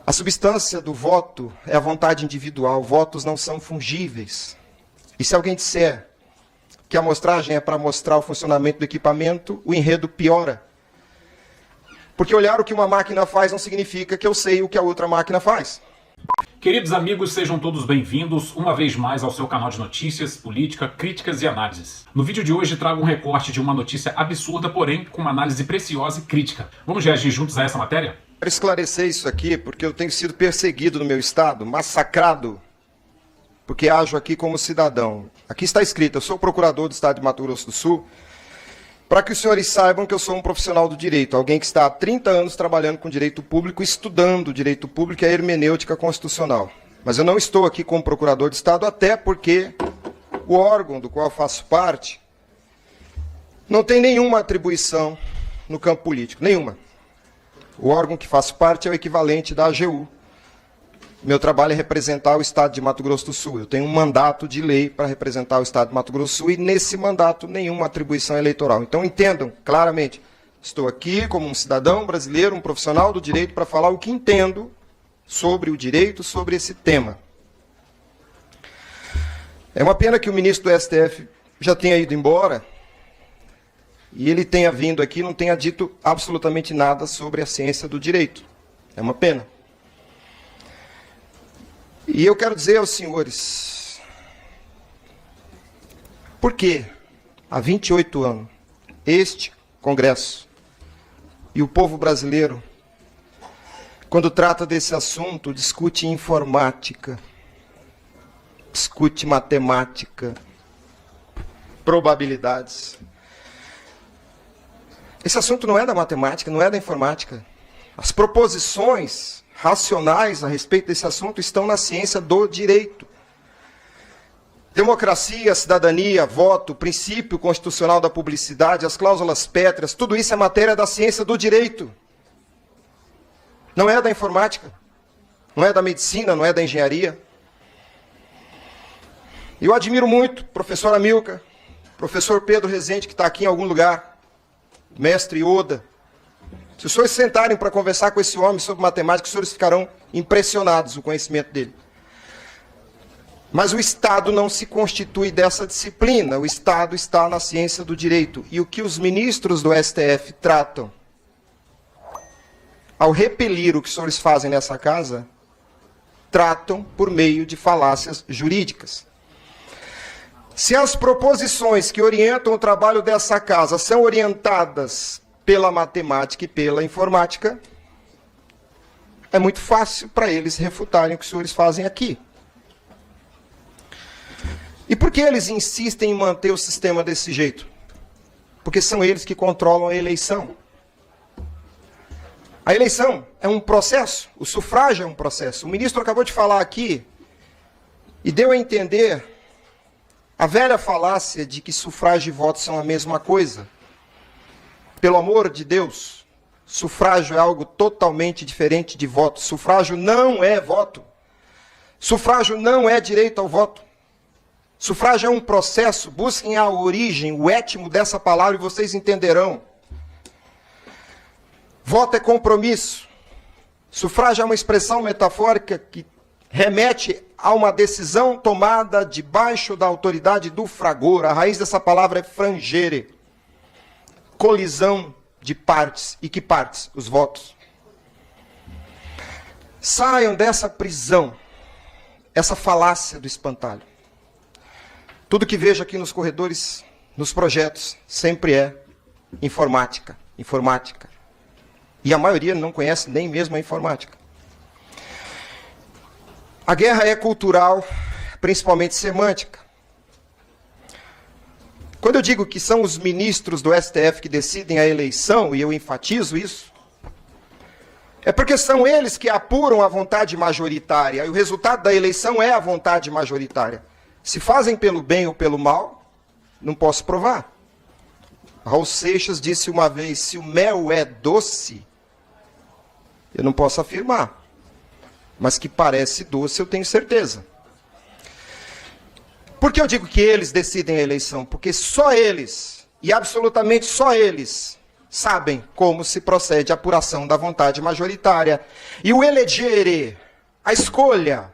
A substância do voto é a vontade individual. Votos não são fungíveis. E se alguém disser que a amostragem é para mostrar o funcionamento do equipamento, o enredo piora. Porque olhar o que uma máquina faz não significa que eu sei o que a outra máquina faz. Queridos amigos, sejam todos bem-vindos uma vez mais ao seu canal de notícias, política, críticas e análises. No vídeo de hoje trago um recorte de uma notícia absurda, porém com uma análise preciosa e crítica. Vamos reagir juntos a essa matéria? Quero esclarecer isso aqui porque eu tenho sido perseguido no meu estado, massacrado, porque ajo aqui como cidadão. Aqui está escrito, eu sou procurador do estado de Mato Grosso do Sul, para que os senhores saibam que eu sou um profissional do direito, alguém que está há 30 anos trabalhando com direito público, estudando direito público e a hermenêutica constitucional. Mas eu não estou aqui como procurador de estado, até porque o órgão do qual faço parte não tem nenhuma atribuição no campo político, nenhuma. O órgão que faço parte é o equivalente da AGU. Meu trabalho é representar o estado de Mato Grosso do Sul. Eu tenho um mandato de lei para representar o estado de Mato Grosso do Sul e nesse mandato nenhuma atribuição eleitoral. Então entendam claramente, estou aqui como um cidadão brasileiro, um profissional do direito para falar o que entendo sobre o direito, sobre esse tema. É uma pena que o ministro do STF já tenha ido embora e ele tenha vindo aqui e não tenha dito absolutamente nada sobre a ciência do direito. É uma pena. E eu quero dizer aos senhores, por que há 28 anos este Congresso e o povo brasileiro, quando trata desse assunto, discute informática, discute matemática, probabilidades. Esse assunto não é da matemática, não é da informática. As proposições racionais a respeito desse assunto estão na ciência do direito. Democracia, cidadania, voto, princípio constitucional da publicidade, as cláusulas pétreas, tudo isso é matéria da ciência do direito. Não é da informática, não é da medicina, não é da engenharia. Eu admiro muito o professor Amilcar, professor Pedro Rezende, que está aqui em algum lugar, mestre Oda. Se os senhores sentarem para conversar com esse homem sobre matemática, os senhores ficarão impressionados com o conhecimento dele. Mas o Estado não se constitui dessa disciplina. O Estado está na ciência do direito. E o que os ministros do STF tratam, ao repelir o que os senhores fazem nessa casa, tratam por meio de falácias jurídicas. Se as proposições que orientam o trabalho dessa casa são orientadas pela matemática e pela informática, é muito fácil para eles refutarem o que os senhores fazem aqui. E por que eles insistem em manter o sistema desse jeito? Porque são eles que controlam a eleição. A eleição é um processo, o sufrágio é um processo. O ministro acabou de falar aqui e deu a entender a velha falácia de que sufrágio e voto são a mesma coisa. Pelo amor de Deus, sufrágio é algo totalmente diferente de voto. Sufrágio não é voto. Sufrágio não é direito ao voto. Sufrágio é um processo. Busquem a origem, o étimo dessa palavra e vocês entenderão. Voto é compromisso. Sufrágio é uma expressão metafórica que remete a uma decisão tomada debaixo da autoridade do fragor. A raiz dessa palavra é frangere. Colisão de partes. E que partes? Os votos. Saiam dessa prisão, essa falácia do espantalho. Tudo que vejo aqui nos corredores, nos projetos, sempre é informática, informática. E a maioria não conhece nem mesmo a informática. A guerra é cultural, principalmente semântica. Quando eu digo que são os ministros do STF que decidem a eleição, e eu enfatizo isso, é porque são eles que apuram a vontade majoritária, e o resultado da eleição é a vontade majoritária. Se fazem pelo bem ou pelo mal, não posso provar. Raul Seixas disse uma vez, se o mel é doce, eu não posso afirmar, mas que parece doce eu tenho certeza. Por que eu digo que eles decidem a eleição? Porque só eles, e absolutamente só eles, sabem como se procede a apuração da vontade majoritária. E o elegere, a escolha,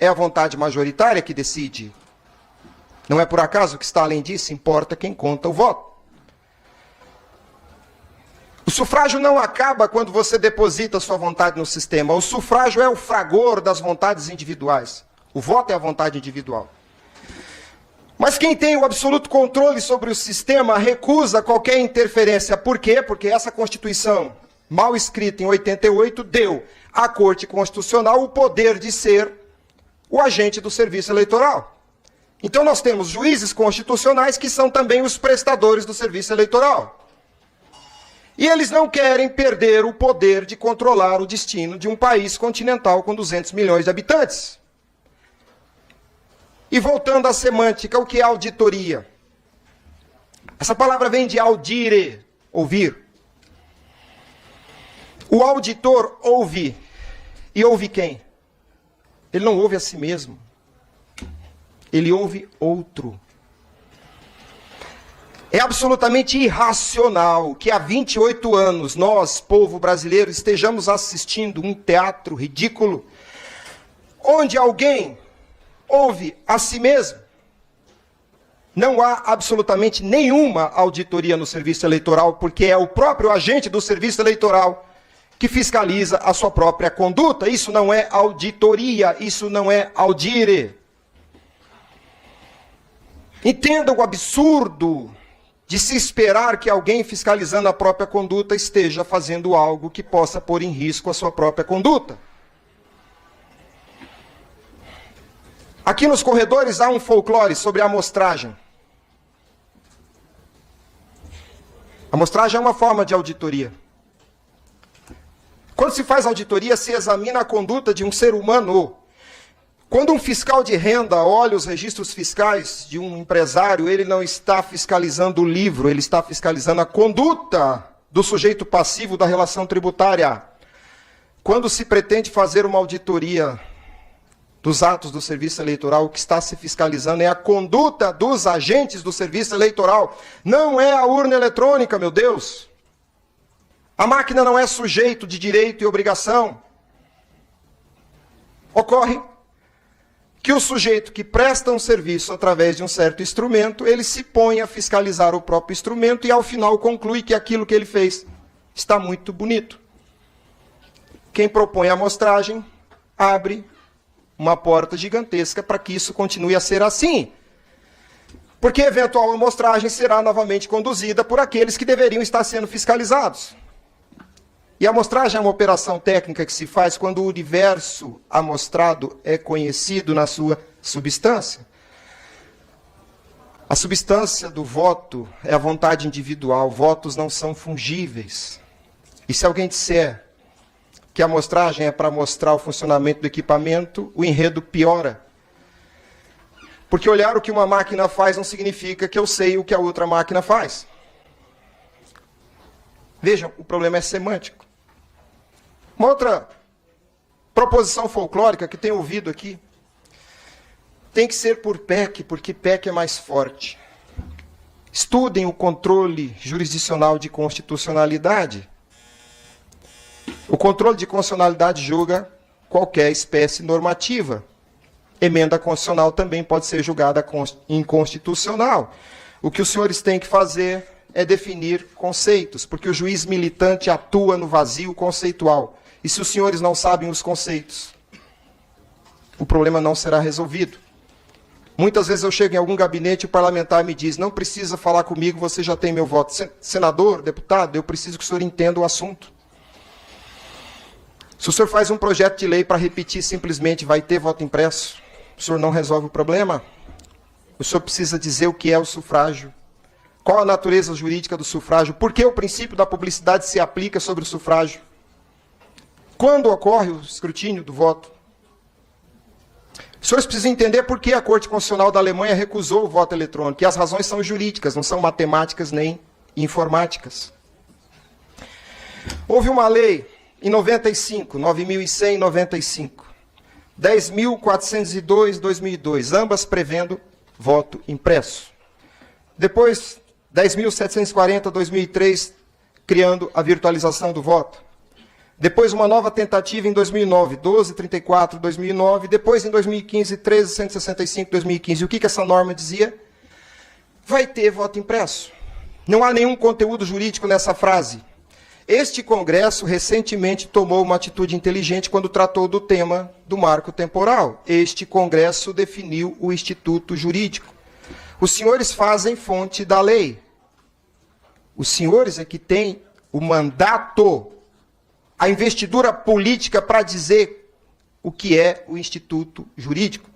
é a vontade majoritária que decide. Não é por acaso que está além disso, importa quem conta o voto. O sufrágio não acaba quando você deposita sua vontade no sistema. O sufrágio é o fragor das vontades individuais. O voto é a vontade individual. Mas quem tem o absoluto controle sobre o sistema recusa qualquer interferência. Por quê? Porque essa Constituição, mal escrita em 88, deu à Corte Constitucional o poder de ser o agente do serviço eleitoral. Então nós temos juízes constitucionais que são também os prestadores do serviço eleitoral. E eles não querem perder o poder de controlar o destino de um país continental com 200 milhões de habitantes. E voltando à semântica, o que é auditoria? Essa palavra vem de audire, ouvir. O auditor ouve. E ouve quem? Ele não ouve a si mesmo. Ele ouve outro. É absolutamente irracional que há 28 anos nós, povo brasileiro, estejamos assistindo um teatro ridículo, onde alguém ouve a si mesmo. Não há absolutamente nenhuma auditoria no serviço eleitoral, porque é o próprio agente do serviço eleitoral que fiscaliza a sua própria conduta. Isso não é auditoria, isso não é audire. Entenda o absurdo de se esperar que alguém fiscalizando a própria conduta esteja fazendo algo que possa pôr em risco a sua própria conduta. Aqui nos corredores há um folclore sobre a amostragem. A amostragem é uma forma de auditoria. Quando se faz auditoria, se examina a conduta de um ser humano. Quando um fiscal de renda olha os registros fiscais de um empresário, ele não está fiscalizando o livro, ele está fiscalizando a conduta do sujeito passivo da relação tributária. Quando se pretende fazer uma auditoria dos atos do serviço eleitoral, o que está se fiscalizando é a conduta dos agentes do serviço eleitoral. Não é a urna eletrônica, meu Deus. A máquina não é sujeito de direito e obrigação. Ocorre que o sujeito que presta um serviço através de um certo instrumento, ele se põe a fiscalizar o próprio instrumento e ao final conclui que aquilo que ele fez está muito bonito. Quem propõe a amostragem abre uma porta gigantesca para que isso continue a ser assim. Porque a eventual amostragem será novamente conduzida por aqueles que deveriam estar sendo fiscalizados. E a amostragem é uma operação técnica que se faz quando o universo amostrado é conhecido na sua substância. A substância do voto é a vontade individual. Votos não são fungíveis. E se alguém disser que a amostragem é para mostrar o funcionamento do equipamento, o enredo piora. Porque olhar o que uma máquina faz não significa que eu sei o que a outra máquina faz. Vejam, o problema é semântico. Uma outra proposição folclórica que tenho ouvido aqui, tem que ser por PEC, porque PEC é mais forte. Estudem o controle jurisdicional de constitucionalidade. O controle de constitucionalidade julga qualquer espécie normativa. Emenda constitucional também pode ser julgada inconstitucional. O que os senhores têm que fazer é definir conceitos, porque o juiz militante atua no vazio conceitual. E se os senhores não sabem os conceitos, o problema não será resolvido. Muitas vezes eu chego em algum gabinete e o parlamentar me diz, não precisa falar comigo, você já tem meu voto. Senador, deputado, eu preciso que o senhor entenda o assunto. Se o senhor faz um projeto de lei para repetir simplesmente vai ter voto impresso, o senhor não resolve o problema. O senhor precisa dizer o que é o sufrágio. Qual a natureza jurídica do sufrágio? Por que o princípio da publicidade se aplica sobre o sufrágio? Quando ocorre o escrutínio do voto? Os senhores precisam entender por que a Corte Constitucional da Alemanha recusou o voto eletrônico. E as razões são jurídicas, não são matemáticas nem informáticas. Houve uma lei em 95, 9.100 e 95. 10.402, 2002, ambas prevendo voto impresso. Depois, 10.740, 2003, criando a virtualização do voto. Depois uma nova tentativa em 2009, 1234, 2009, depois em 2015, 1365, 2015. O que essa norma dizia? Vai ter voto impresso. Não há nenhum conteúdo jurídico nessa frase. Este Congresso recentemente tomou uma atitude inteligente quando tratou do tema do marco temporal. Este Congresso definiu o instituto jurídico. Os senhores fazem fonte da lei. Os senhores é que têm o mandato, a investidura política para dizer o que é o instituto jurídico.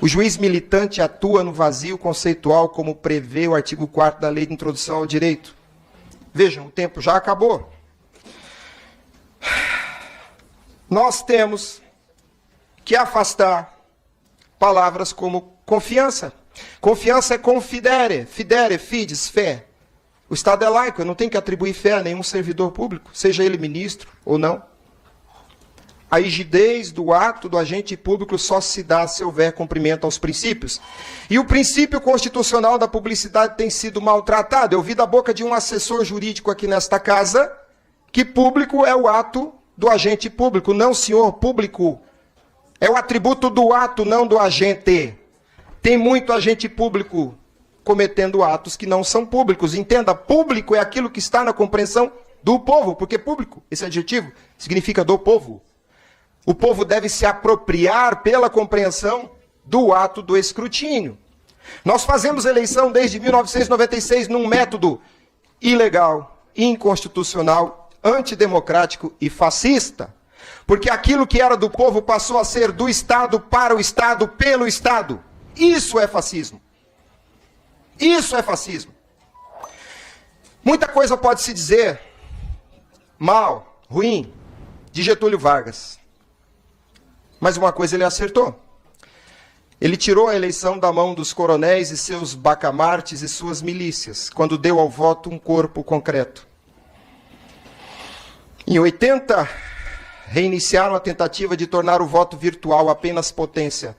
O juiz militante atua no vazio conceitual como prevê o artigo 4º da Lei de Introdução ao Direito. Vejam, o tempo já acabou. Nós temos que afastar palavras como confiança. Confiança é confidere, fidere, fides, fé. O Estado é laico, eu não tenho que atribuir fé a nenhum servidor público, seja ele ministro ou não. A rigidez do ato do agente público só se dá se houver cumprimento aos princípios. E o princípio constitucional da publicidade tem sido maltratado. Eu vi da boca de um assessor jurídico aqui nesta casa que público é o ato do agente público. Não, senhor, público é o atributo do ato, não do agente. Tem muito agente público cometendo atos que não são públicos. Entenda, público é aquilo que está na compreensão do povo, porque público, esse adjetivo, significa do povo. O povo deve se apropriar pela compreensão do ato do escrutínio. Nós fazemos eleição desde 1996 num método ilegal, inconstitucional, antidemocrático e fascista. Porque aquilo que era do povo passou a ser do Estado, para o Estado, pelo Estado. Isso é fascismo. Isso é fascismo. Muita coisa pode se dizer mal, ruim, de Getúlio Vargas. Mas uma coisa ele acertou. Ele tirou a eleição da mão dos coronéis e seus bacamartes e suas milícias, quando deu ao voto um corpo concreto. Em 80, reiniciaram a tentativa de tornar o voto virtual apenas potência.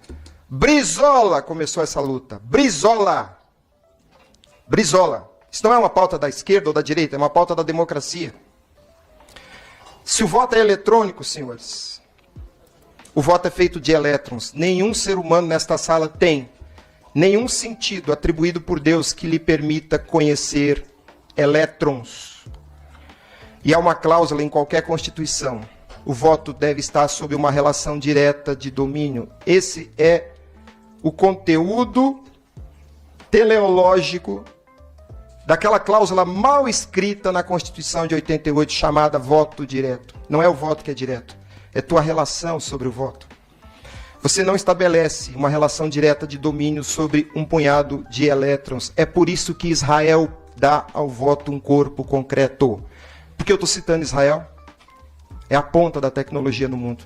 Brizola começou essa luta. Brizola. Brizola. Isso não é uma pauta da esquerda ou da direita, é uma pauta da democracia. Se o voto é eletrônico, senhores, o voto é feito de elétrons. Nenhum ser humano nesta sala tem nenhum sentido atribuído por Deus que lhe permita conhecer elétrons. E há uma cláusula em qualquer Constituição. O voto deve estar sob uma relação direta de domínio. Esse é o conteúdo teleológico daquela cláusula mal escrita na Constituição de 88, chamada voto direto. Não é o voto que é direto. É tua relação sobre o voto. Você não estabelece uma relação direta de domínio sobre um punhado de elétrons. É por isso que Israel dá ao voto um corpo concreto. Por que eu estou citando Israel? É a ponta da tecnologia no mundo.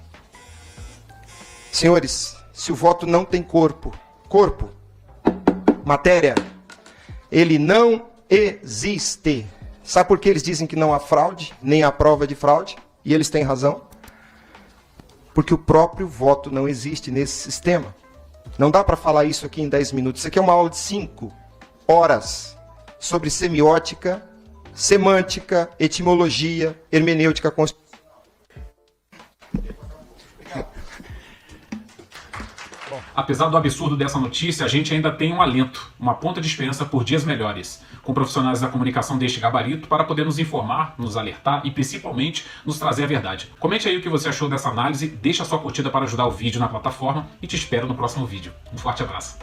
Senhores, se o voto não tem corpo, matéria, ele não existe. Sabe por que eles dizem que não há fraude, nem há prova de fraude? E eles têm razão. Porque o próprio voto não existe nesse sistema. Não dá para falar isso aqui em 10 minutos. Isso aqui é uma aula de 5 horas sobre semiótica, semântica, etimologia, hermenêutica constitucional. Apesar do absurdo dessa notícia, a gente ainda tem um alento, uma ponta de esperança por dias melhores, com profissionais da comunicação deste gabarito para poder nos informar, nos alertar e principalmente nos trazer a verdade. Comente aí o que você achou dessa análise, deixa a sua curtida para ajudar o vídeo na plataforma e te espero no próximo vídeo. Um forte abraço.